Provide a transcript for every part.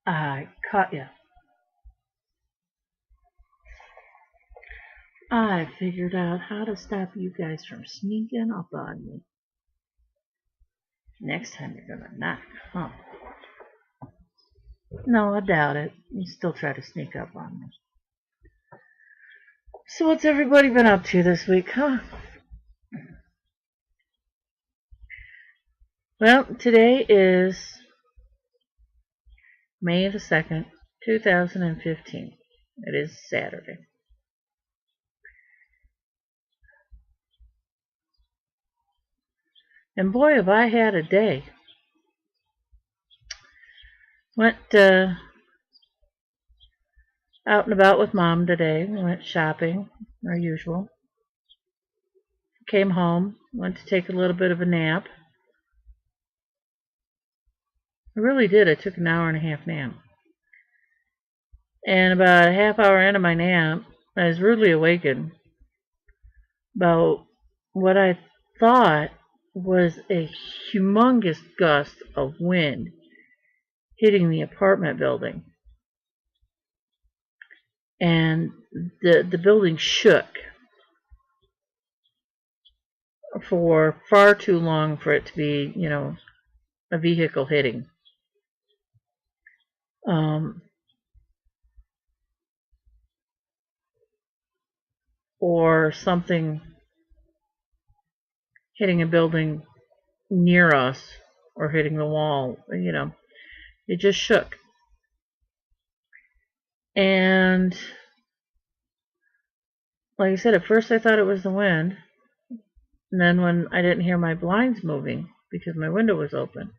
I caught you. I figured out how to stop you guys from sneaking up on me. Next time you're gonna knock, huh? No, I doubt it. You still try to sneak up on me. So what's everybody been up to this week, huh? Well, today is May the 2nd, 2015. It is Saturday. And boy, have I had a day. Went out and about with Mom today. We went shopping, our usual. Came home, went to take a little bit of a nap. I really did. I took an hour and a half nap. And about a half hour into my nap, I was rudely awakened about what I thought was a humongous gust of wind hitting the apartment building. And the building shook for far too long for it to be, a vehicle hitting. Or something hitting a building near us or hitting the wall, it just shook. And like I said, at first I thought it was the wind. And then when I didn't hear my blinds moving because my window was open,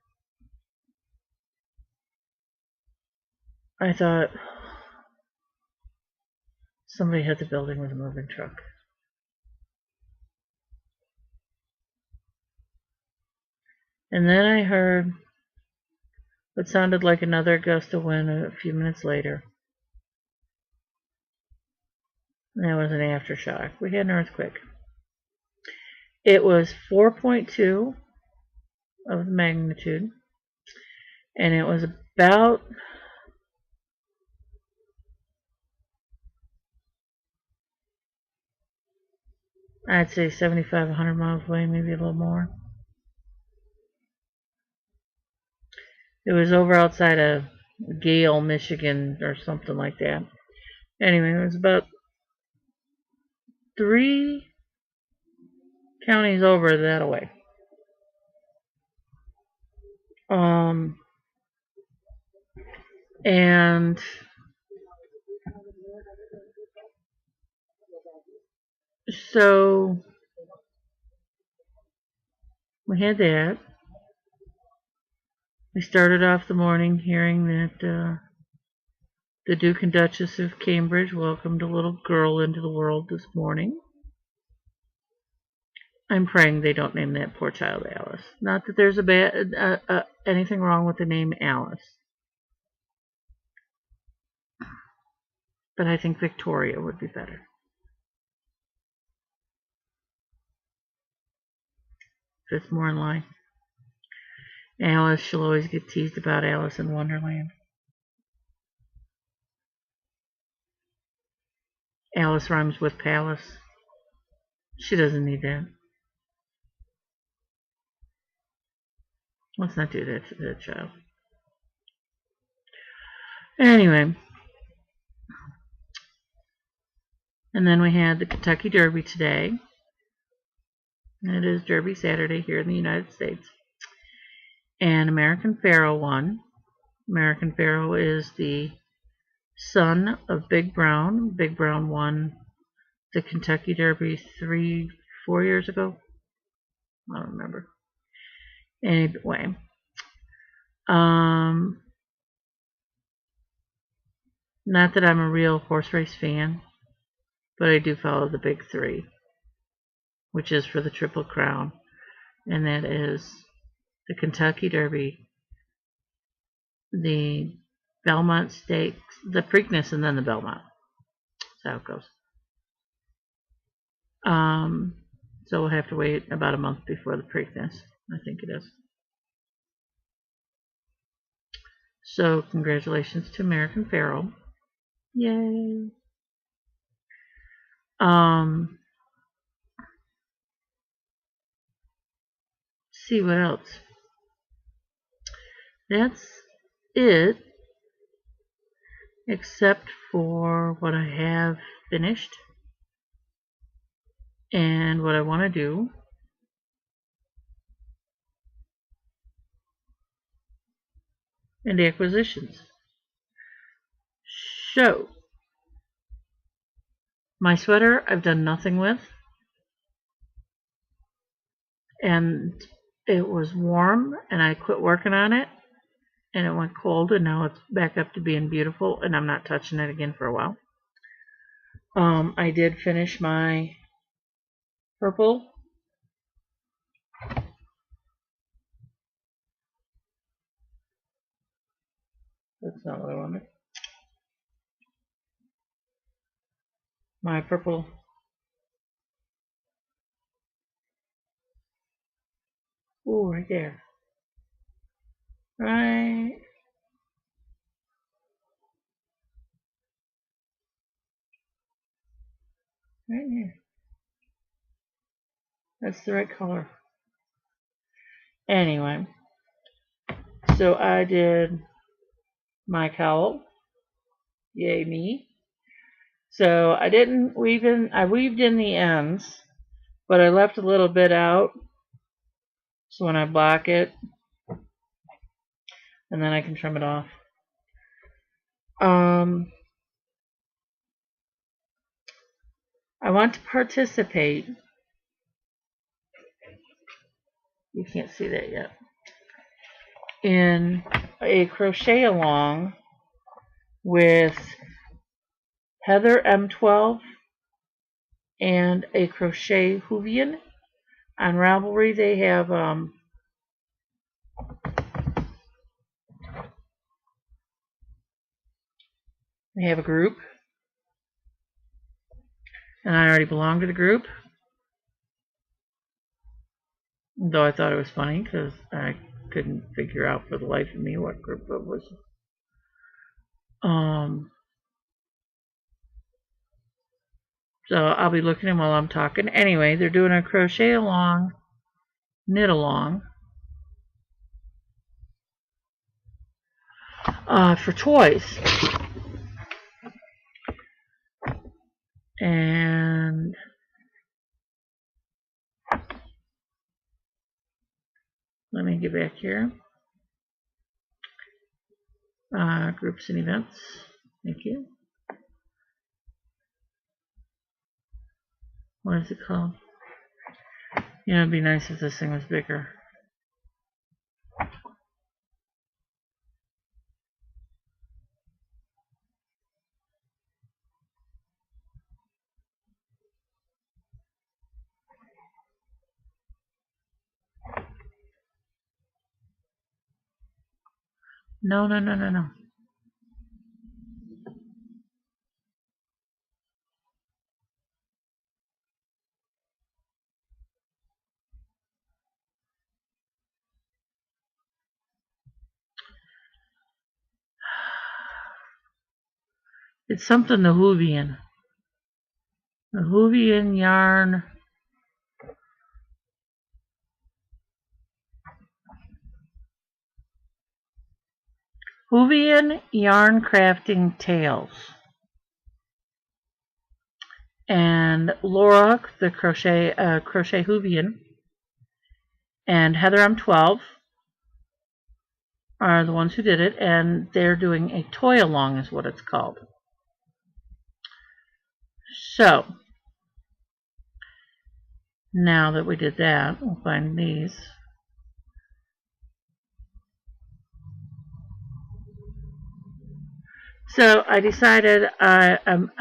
I thought somebody hit the building with a moving truck. And then I heard what sounded like another gust of wind a few minutes later. And that was an aftershock. We had an earthquake. It was 4.2 of the magnitude. And it was about I'd say 75, 100 miles away, maybe a little more. It was over outside of Gale, Michigan, or something like that. Anyway, it was about 3 counties over that away. And so we had that. We started off the morning hearing that the Duke and Duchess of Cambridge welcomed a little girl into the world this morning. I'm praying they don't name that poor child Alice. Not that there's anything wrong with the name Alice. But I think Victoria would be better. Fits more in line. Alice, she'll always get teased about Alice in Wonderland. Alice rhymes with palace. She doesn't need that. Let's not do that to that child. Anyway. And then we had the Kentucky Derby today. It is Derby Saturday here in the United States. And American Pharoah won. American Pharoah is the son of Big Brown. Big Brown won the Kentucky Derby 4 years ago. I don't remember. Anyway, not that I'm a real horse race fan, but I do follow the big three, which is for the Triple Crown, and that is the Kentucky Derby, the Belmont Stakes, the Preakness, and then the Belmont. That's how it goes. So we'll have to wait about a month before the Preakness, I think it is. So congratulations to American Pharoah. Yay. See what else. That's it, except for what I have finished and what I want to do. And acquisitions. So, my sweater I've done nothing with, and it was warm and I quit working on it and it went cold, and now it's back up to being beautiful, and I'm not touching it again for a while. I did finish my purple. That's not what I wanted. My purple right there. Right here. That's the right color. Anyway, so I did my cowl. Yay me. So I didn't weave in, I weaved in the ends, but I left a little bit out. So when I block it, and then I can trim it off. I want to participate. You can't see that yet. In a crochet along with Heather M12 and a crochet Hoovian. On Ravelry they have a group, and I already belong to the group, though I thought it was funny because I couldn't figure out for the life of me what group it was. So I'll be looking at them while I'm talking. Anyway, they're doing a crochet along, knit along for toys. And let me get back here. Groups and events. Thank you. What is it called? You know, it'd be nice if this thing was bigger. No. It's something the Hoovian. The Hoovian yarn. Hoovian yarn crafting tales. And Laura, the crochet Hoovian, and Heather I'm 12 are the ones who did it, and they're doing a toy along is what it's called. So now that we did that, we'll find these. So I decided I'm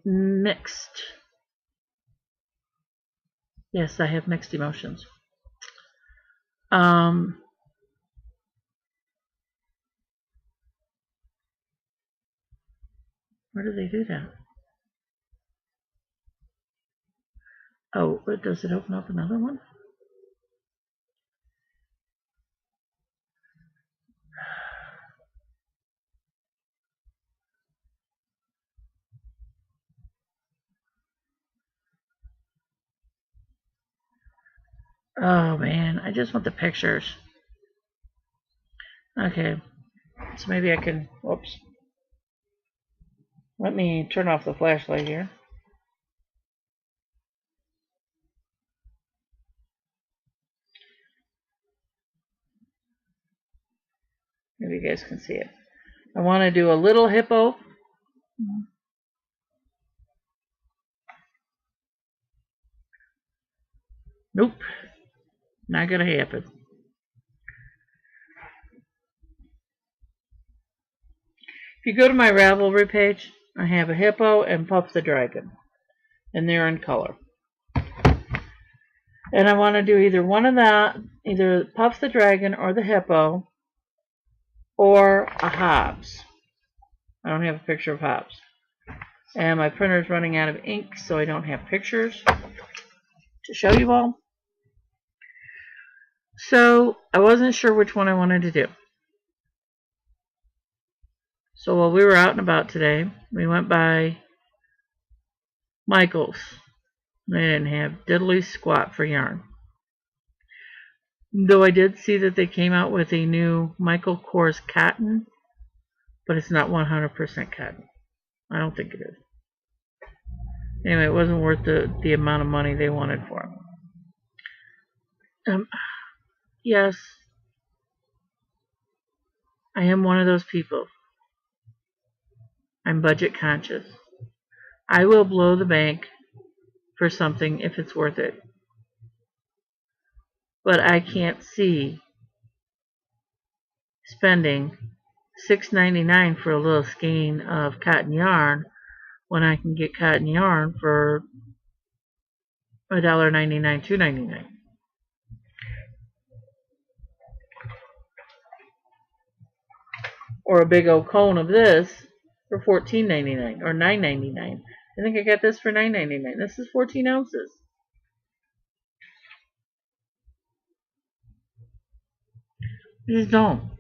mixed. Yes, I have mixed emotions. Where do they do that? Oh, does it open up another one? Oh man, I just want the pictures. Okay, so maybe I can, whoops. Let me turn off the flashlight here. Maybe you guys can see it. I want to do a little hippo. Nope, not gonna happen. If you go to my Ravelry page, I have a hippo and Puff the Dragon, and they're in color. And I want to do either one of that, either Puff the Dragon or the hippo, or a Hobbs. I don't have a picture of Hobbs. And my printer's running out of ink, so I don't have pictures to show you all. So I wasn't sure which one I wanted to do. So while we were out and about today, we went by Michael's. They didn't have diddly squat for yarn. Though I did see that they came out with a new Michael Kors cotton, but it's not 100% cotton. I don't think it is. Anyway, it wasn't worth the amount of money they wanted for it. Yes, I am one of those people. I'm budget conscious. I will blow the bank for something if it's worth it. But I can't see spending $6.99 for a little skein of cotton yarn when I can get cotton yarn for $1.99, $2.99. Or a big old cone of this for $14.99 or $9.99. I think I got this for $9.99. This is 14 ounces. I just don't.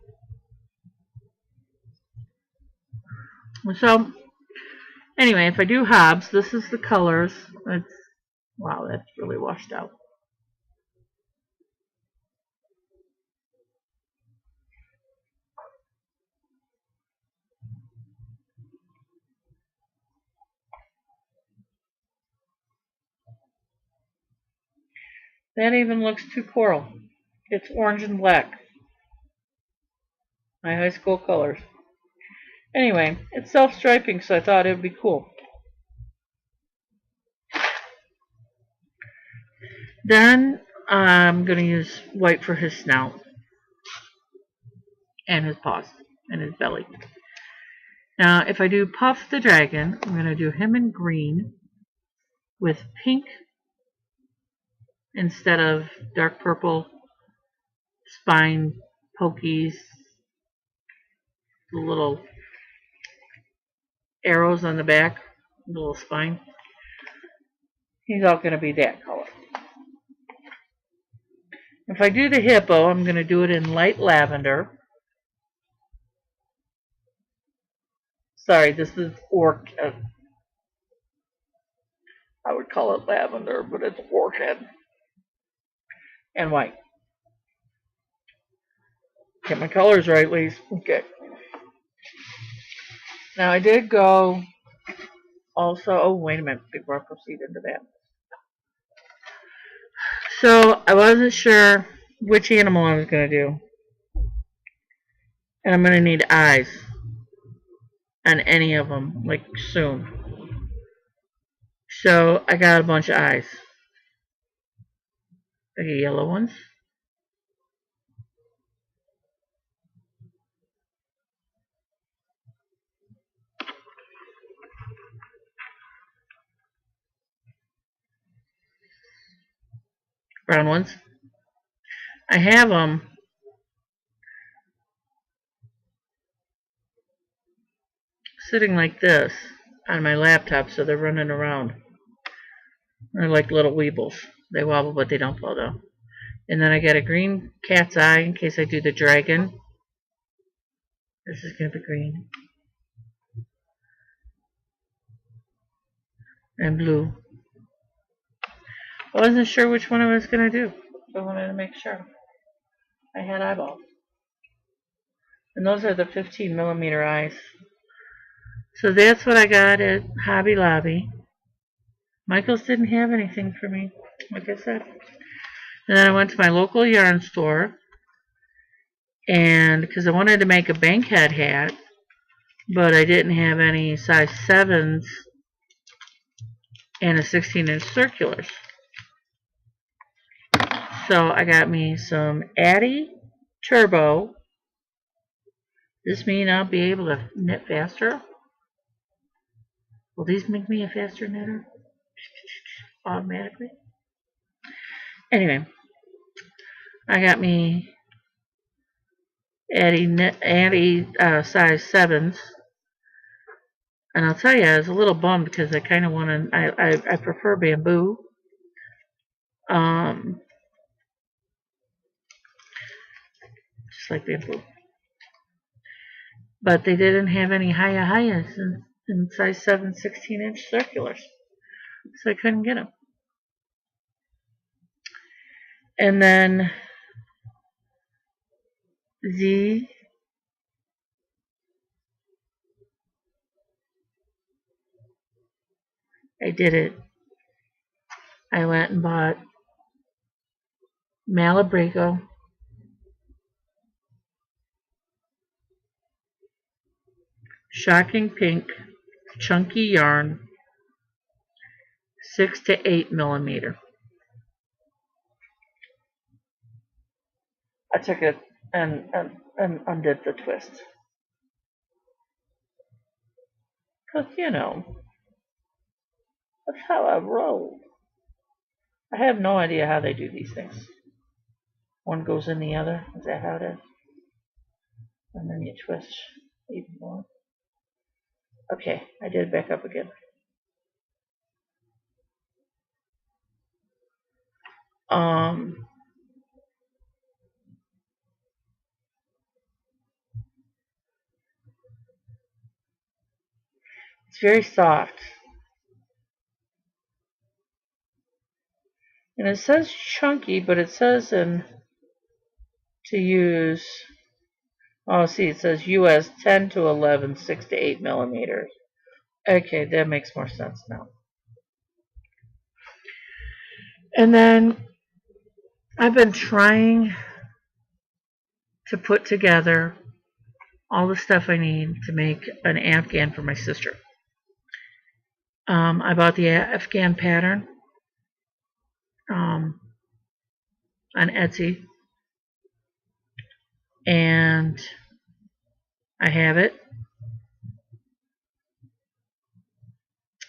So, anyway, if I do Hobbs, this is the colors. Wow, that's really washed out. That even looks too coral. It's orange and black. My high school colors. Anyway, it's self-striping, so I thought it would be cool. Then I'm going to use white for his snout and his paws and his belly. Now, if I do Puff the Dragon, I'm going to do him in green with pink instead of dark purple spine pokies, the little arrows on the back, the little spine. He's all going to be that color. If I do the hippo, I'm going to do it in light lavender. Sorry, this is orchid. I would call it lavender, but it's orchid. And white. Get my colors right, Lise. Okay. Now I did go also, oh wait a minute before I proceed into that. So I wasn't sure which animal I was going to do. And I'm going to need eyes on any of them, like soon. So I got a bunch of eyes. I got yellow ones. Brown ones. I have them sitting like this on my laptop, so they're running around. They're like little weebles. They wobble, but they don't fall down. And then I got a green cat's eye in case I do the dragon. This is going to be green. And blue. I wasn't sure which one I was going to do. So I wanted to make sure I had eyeballs. And those are the 15 millimeter eyes. So that's what I got at Hobby Lobby. Michael's didn't have anything for me, like I said. And then I went to my local yarn store, and because I wanted to make a bankhead hat, but I didn't have any size 7s and a 16-inch circulars. So I got me some Addy Turbo. This means I'll be able to knit faster. Will these make me a faster knitter? Automatically. Anyway, I got me Addy size 7s. And I'll tell you, I was a little bummed because I kind of want to, I prefer bamboo. Just like bamboo. But they didn't have any hayas in size 7 16-inch circulars. So I couldn't get them. And then I did it. I went and bought Malabrigo, Shocking Pink, Chunky Yarn, 6 to 8 millimeter. I took it and undid the twist. Because, you know, that's how I roll. I have no idea how they do these things. One goes in the other. Is that how it is? And then you twist even more. Okay, I did it back up again. It's very soft. And it says chunky, but it says to use, oh, see, it says US 10 to 11, 6 to 8 millimeters. Okay, that makes more sense now. And then I've been trying to put together all the stuff I need to make an Afghan for my sister. I bought the Afghan pattern on Etsy, and I have it,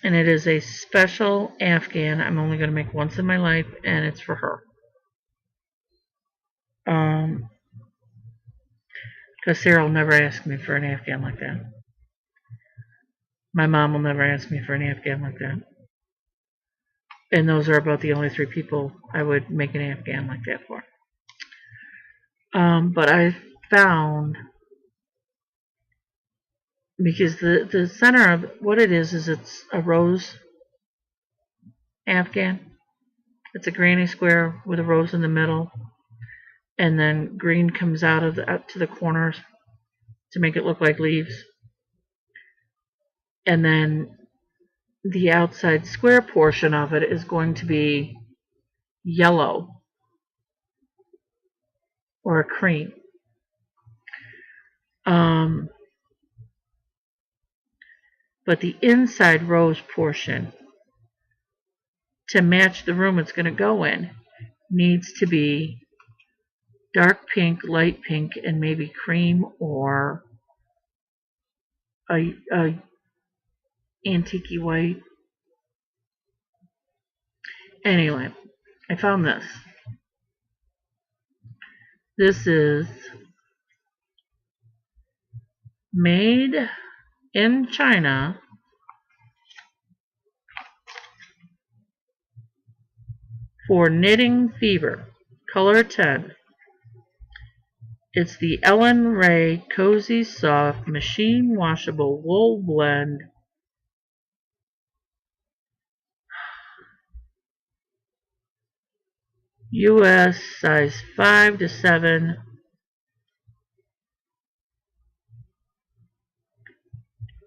and it is a special Afghan I'm only going to make once in my life, and it's for her. Because Sarah will never ask me for an Afghan like that. My mom will never ask me for an Afghan like that. And those are about the only 3 people I would make an Afghan like that for. But I found, because the center of what it is it's a rose Afghan. It's a granny square with a rose in the middle, and then green comes out to the corners to make it look like leaves. And then the outside square portion of it is going to be yellow or a cream. But the inside rose portion, to match the room it's going to go in, needs to be dark pink, light pink, and maybe cream or a antique white. Anyway, I found this. This is made in China for knitting fever, color 10. It's the Ellen Ray Cozy Soft Machine Washable Wool Blend. US size 5 to 7.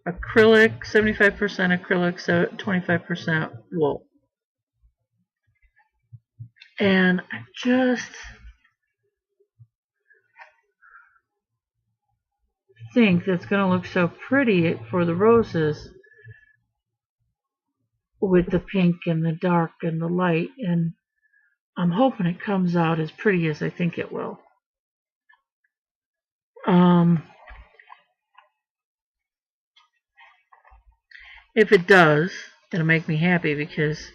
Acrylic, 75% acrylic, so 25% wool. And I just think that's going to look so pretty for the roses with the pink and the dark and the light, and I'm hoping it comes out as pretty as I think it will. If it does, it'll make me happy, because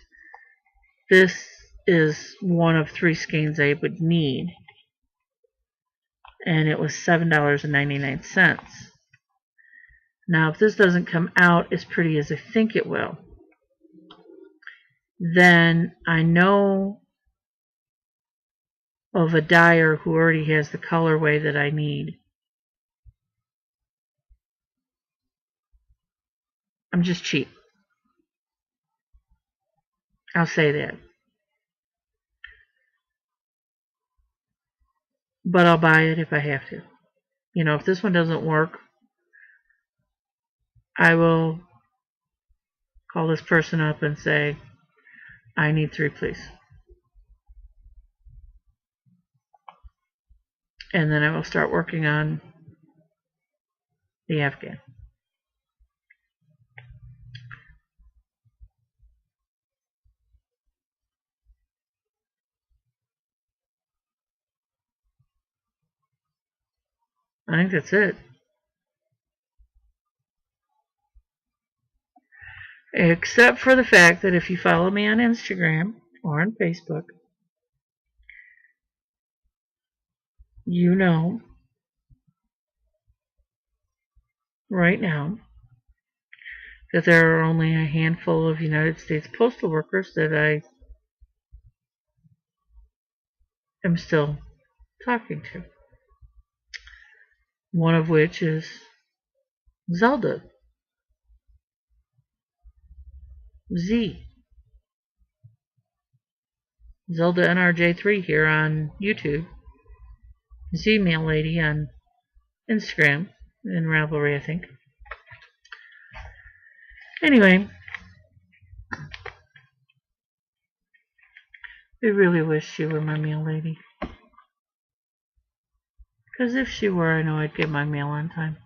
this is one of 3 skeins I would need, and it was $7.99. Now, if this doesn't come out as pretty as I think it will, then I know of a dyer who already has the colorway that I need. I'm just cheap. I'll say that. But I'll buy it if I have to. You know, if this one doesn't work, I will call this person up and say, I need 3, please. And then I will start working on the Afghan. I think that's it. Except for the fact that if you follow me on Instagram or on Facebook, you know right now that there are only a handful of United States postal workers that I am still talking to. One of which is Zelda. Zelda NRJ3 here on YouTube. Z-Mail Lady on Instagram and Ravelry, I think. Anyway, I really wish she were my mail lady. Because if she were, I know I'd get my mail on time.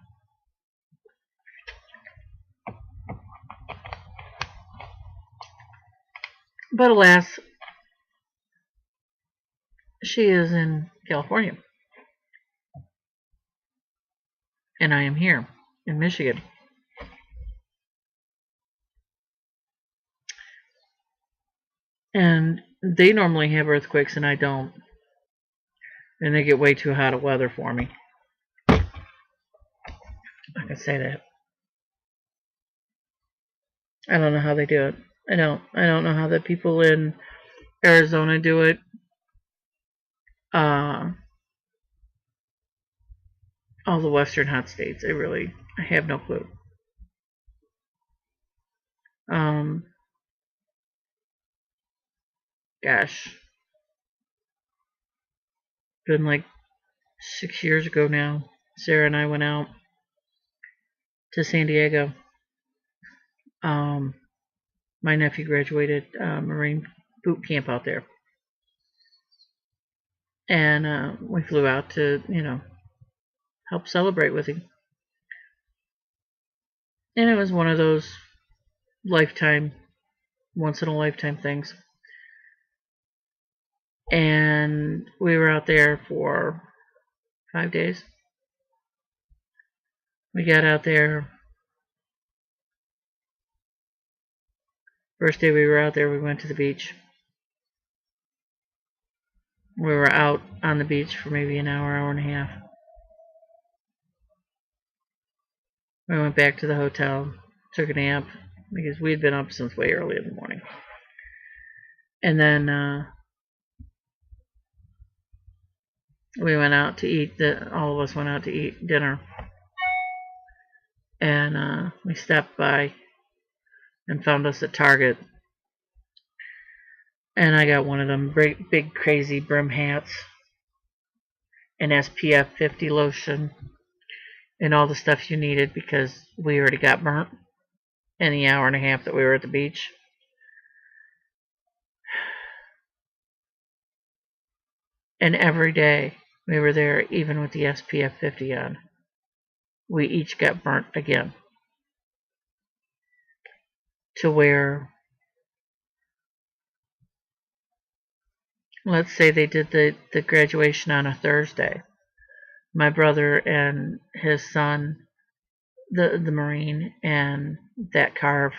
But alas, she is in California. And I am here in Michigan. And they normally have earthquakes and I don't. And they get way too hot of weather for me. I can say that. I don't know how they do it. I don't know how the people in Arizona do it. All the western hot states. I have no clue. Gosh. Been like 6 years ago now. Sarah and I went out to San Diego. My nephew graduated Marine boot camp out there. And we flew out to, help celebrate with him. And it was one of those once in a lifetime things. And we were out there for 5 days. We got out there. First day we were out there, we went to the beach. We were out on the beach for maybe an hour, hour and a half. We went back to the hotel, took a nap, because we had been up since way early in the morning. And then we went out to eat. All of us went out to eat dinner. And we stopped by and found us at Target. And I got one of them great big crazy brim hats, an SPF 50 lotion, and all the stuff you needed because we already got burnt in the hour and a half that we were at the beach. And every day we were there, even with the SPF 50 on, we each got burnt again. To where, let's say they did the graduation on a Thursday. My brother and his son, the Marine, and that car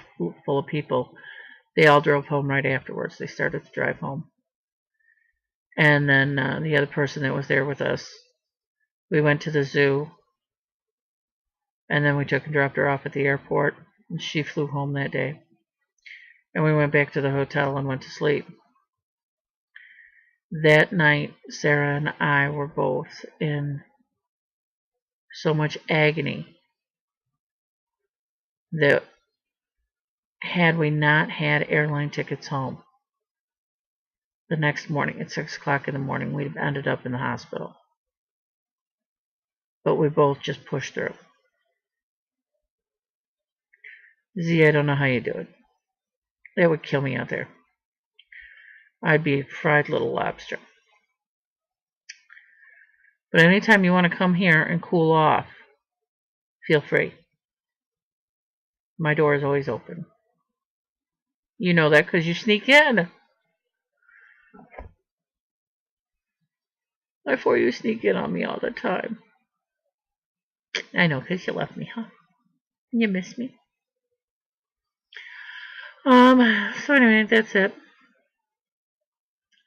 full of people, they all drove home right afterwards. They started to drive home. And then the other person that was there with us, we went to the zoo, and then we took and dropped her off at the airport, and she flew home that day. And we went back to the hotel and went to sleep. That night, Sarah and I were both in so much agony that had we not had airline tickets home, the next morning at 6 o'clock in the morning, we'd ended up in the hospital. But we both just pushed through. Z, I don't know how you do it. That would kill me out there. I'd be a fried little lobster. But anytime you want to come here and cool off, feel free. My door is always open. You know that because you sneak in. Therefore, you sneak in on me all the time. I know, because you left me, huh? You miss me. So anyway, that's it.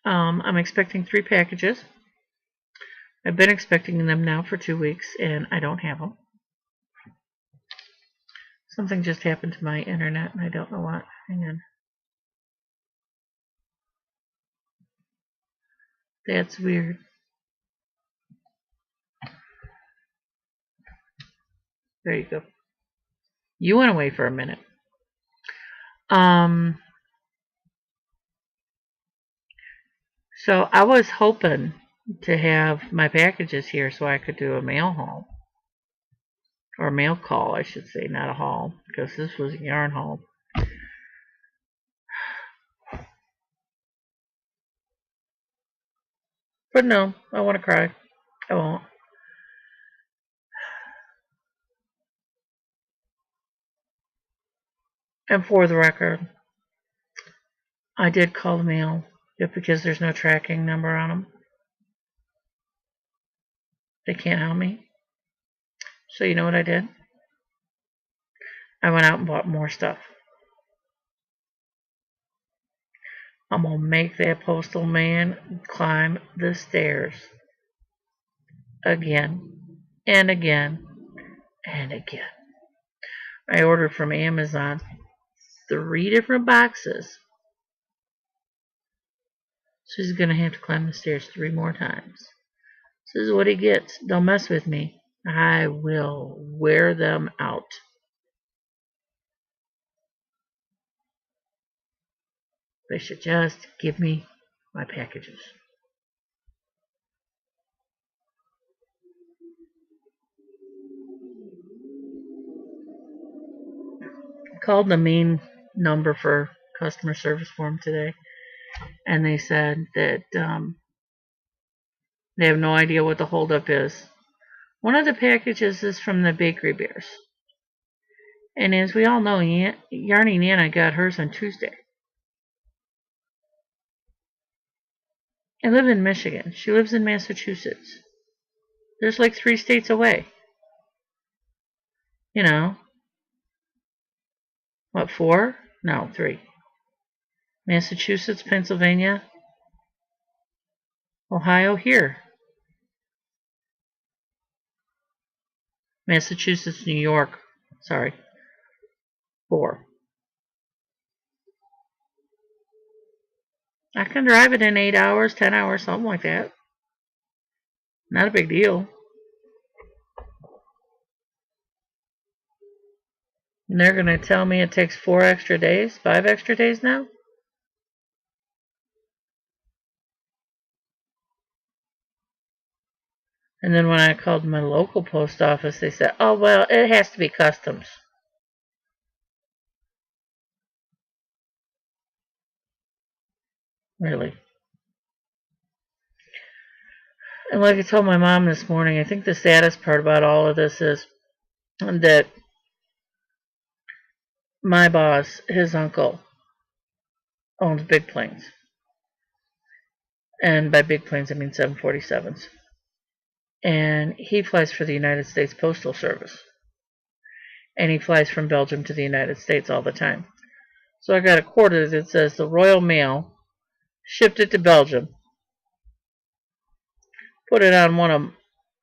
I'm expecting 3 packages. I've been expecting them now for 2 weeks, and I don't have them. Something just happened to my internet, and I don't know what. Hang on. That's weird. There you go. You went away for a minute. So I was hoping to have my packages here so I could do a mail haul. Or a mail call, I should say, not a haul, because this was a yarn haul. But no, I want to cry. I won't. And for the record, I did call the mail just because there's no tracking number on them. They can't help me. So you know what I did? I went out and bought more stuff. I'm going to make that postal man climb the stairs again and again and again. I ordered from Amazon 3 different boxes. So he's going to have to climb the stairs 3 more times. This is what he gets. Don't mess with me. I will wear them out. They should just give me my packages. I called the main number for customer service for him today, and they said that They have no idea what the holdup is. One of the packages is from the Bakery Bears. And as we all know, Yarnie Nana got hers on Tuesday. I live in Michigan. She lives in Massachusetts. There's like 3 states away. You know. What, 4? No, 3. Massachusetts, Pennsylvania, Ohio, here. Massachusetts, New York. Sorry. 4. I can drive it in 8 hours, 10 hours, something like that. Not a big deal. And they're going to tell me it takes 4 extra days, 5 extra days now? And then when I called my local post office, they said, oh, well, it has to be customs. Really? And like I told my mom this morning, I think the saddest part about all of this is that my boss, his uncle, owns big planes. And by big planes, I mean 747s. And he flies for the United States Postal Service. And he flies from Belgium to the United States all the time. So I got a quarter that says the Royal Mail shipped it to Belgium, put it on one of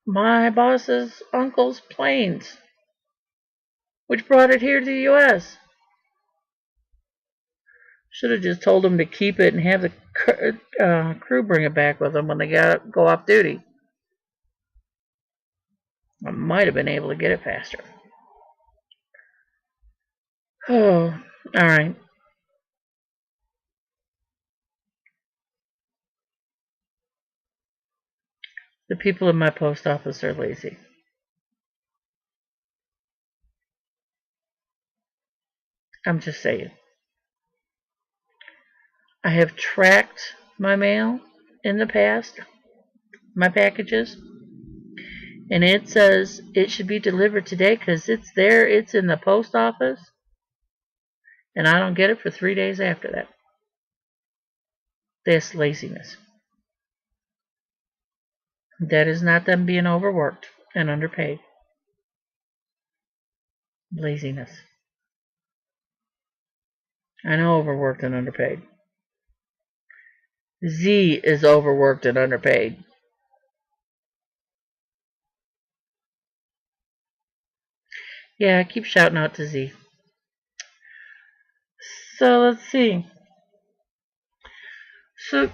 my boss's uncle's planes, which brought it here to the U.S. Should have just told them to keep it and have the crew bring it back with them when they go off duty. I might have been able to get it faster. Oh, all right. The people in my post office are lazy. I'm just saying. I have tracked my mail in the past, my packages, and it says it should be delivered today because it's there, it's in the post office, and I don't get it for 3 days after that. That's laziness. That is not them being overworked and underpaid. Laziness. I know overworked and underpaid. Z is overworked and underpaid. Yeah, I keep shouting out to Z. So let's see. So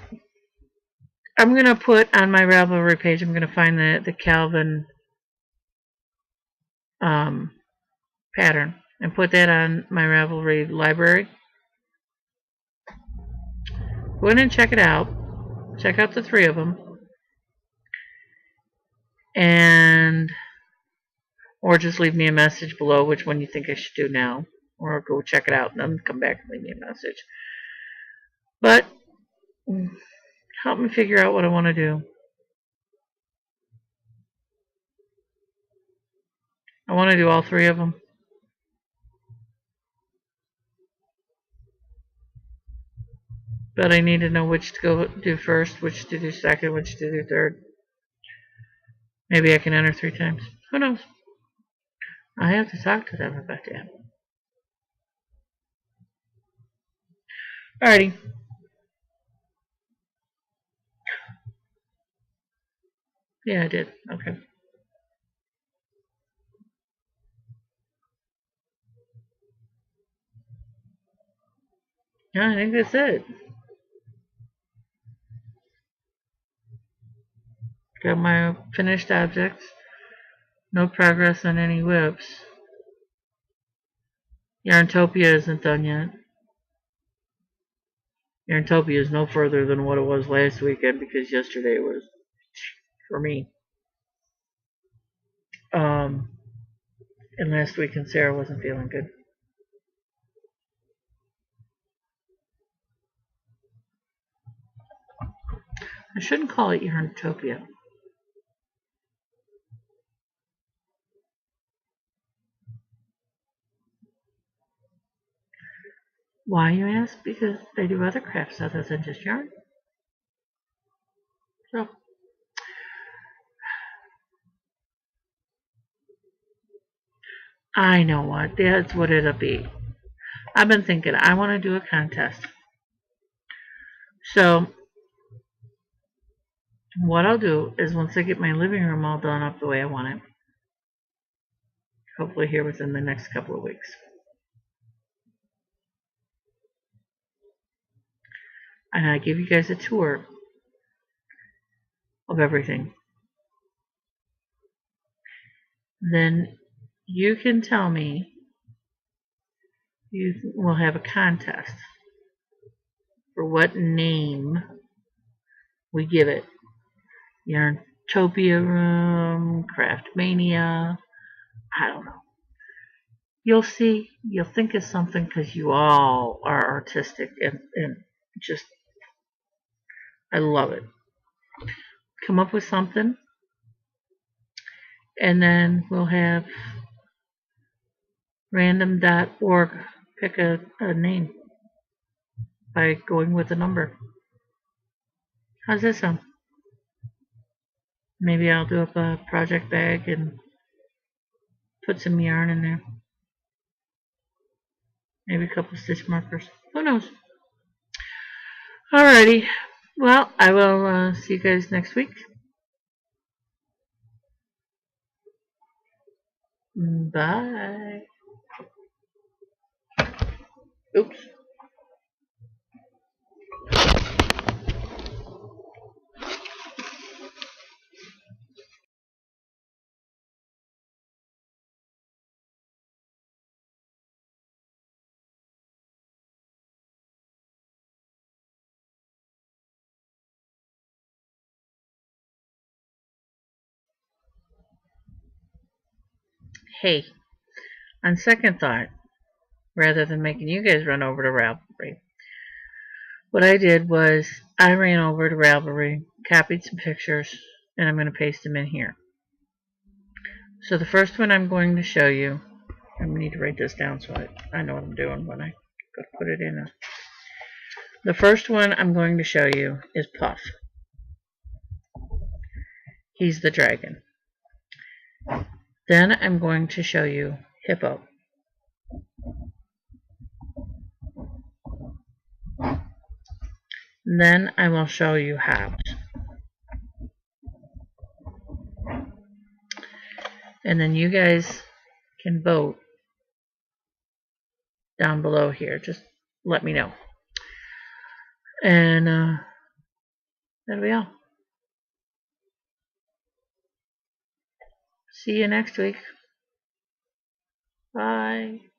I'm going to put on my Ravelry page, I'm going to find the Calvin pattern and put that on my Ravelry library. Go in and check it out. Check out the 3 of them. Or just leave me a message below which one you think I should do now. Or go check it out and then come back and leave me a message. But help me figure out what I want to do. I want to do all 3 of them. But I need to know which to go do first, which to do second, which to do third. Maybe I can enter 3 times. Who knows? I have to talk to them about that. Alrighty. Yeah, I did. Okay. Yeah, I think that's it. Got my finished objects. No progress on any whips. Yarntopia isn't done yet. Yarntopia is no further than what it was last weekend because yesterday was, for me. And last weekend Sarah wasn't feeling good. I shouldn't call it Yarntopia. Why, you ask? Because I do other crafts other than just yarn. So, I know what. That's what it'll be. I've been thinking I want to do a contest. So, what I'll do is once I get my living room all done up the way I want it, hopefully here within the next couple of weeks, and I give you guys a tour of everything, then you can tell me, you will have a contest for what name we give it. Yarntopia Room, Craft Mania, I don't know. You'll see, you'll think of something because you all are artistic and just, I love it. Come up with something, and then we'll have random.org pick a name by going with a number. How's this sound? Maybe I'll do up a project bag and put some yarn in there. Maybe a couple stitch markers. Who knows? Alrighty. Well, I will see you guys next week. Bye. Oops. Hey, on second thought, rather than making you guys run over to Ravelry, what I did was I ran over to Ravelry, copied some pictures, and I'm going to paste them in here. So the first one I'm going to show you, I need to write this down so I know what I'm doing when I go to put it in. The first one I'm going to show you is Puff. He's the dragon. Then I'm going to show you Hippo. Then I will show you Hobbs. And then you guys can vote down below here. Just let me know. And that'll be all. See you next week. Bye.